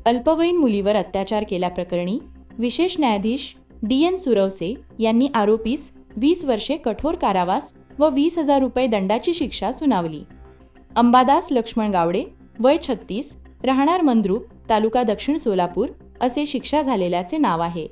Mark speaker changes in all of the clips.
Speaker 1: अल्पवयीन मुलीवर अत्याचार केल्याप्रकरणी विशेष न्यायाधीश DN सुरवसे यांनी आरोपीस 20 वर्षे कठोर कारावास व 20,000 रुपये दंडाची शिक्षा सुनावली। अंबादास लक्ष्मण गावडे, वय 36, राहणार मंद्रुप, तालुका दक्षिण सोलापूर असे शिक्षा झालेल्याचे नाव आहे।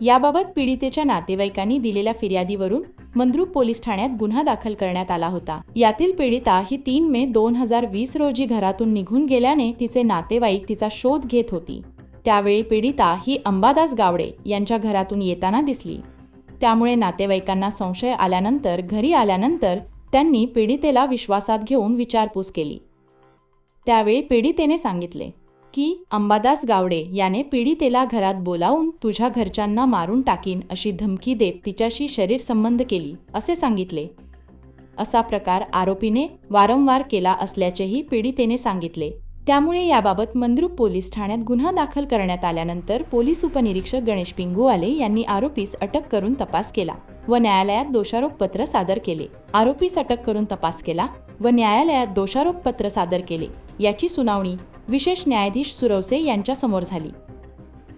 Speaker 1: याबाबत पीडितेच्या नातेवाईकांनी दिलेल्या फिर्यादीवरून मंद्रुप पोलीस ठाण्यात गुन्हा दाखल करण्यात आला होता। यातील पीडिता ही 3 मे 2020 रोजी घरातून निघून गेल्याने तिचे नातेवाईक तिचा शोध घेत होती। त्यावेळी पीडिता ही अंबादास गावडे यांच्या घरातून येताना दिसली। त्यामुळे नातेवाईकांना संशय आल्यानंतर घरी आल्यानंतर त्यांनी पीडितेला विश्वासात घेऊन विचारपूस केली। त्यावेळी पीडितेने सांगितले की अंबादास गावडे याने पीडितेला घरात बोलावून तुझ्या घरच्यांना मारून टाकीन अशी धमकी देत तिच्याशी शरीर संबंध केली असे सांगितले। असा प्रकार आरोपीने वारंवार केला असल्याचेही पीडितेने सांगितले। त्यामुळे याबाबत मंद्रुप पोलीस ठाण्यात गुन्हा दाखल करण्यात आल्यानंतर पोलीस उपनिरीक्षक गणेश पिंगुवाले यांनी आरोपीस अटक करून तपास केला व न्यायालयात दोषारोपपत्र सादर केले। आरोपीस अटक करून तपास केला व न्यायालयात दोषारोपपत्र सादर केले। याची सुनावणी विशेष न्यायाधीश सुरवसे यांच्या समोर झाली।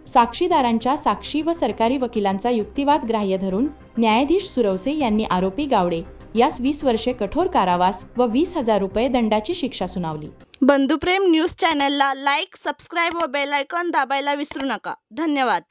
Speaker 1: साक्षीदारांच्या साक्षी व सरकारी वकिलांचा युक्तिवाद ग्राह्य धरून न्यायाधीश सुरवसे यांनी आरोपी गावडे यास 20 वर्षे कठोर कारावास व 20,000 रुपये दंडाची शिक्षा सुनावली।
Speaker 2: बंधुप्रेम न्यूज चॅनलला लाईक, सबस्क्राईब व बेल आयकॉन दाबायला विसरू नका। धन्यवाद।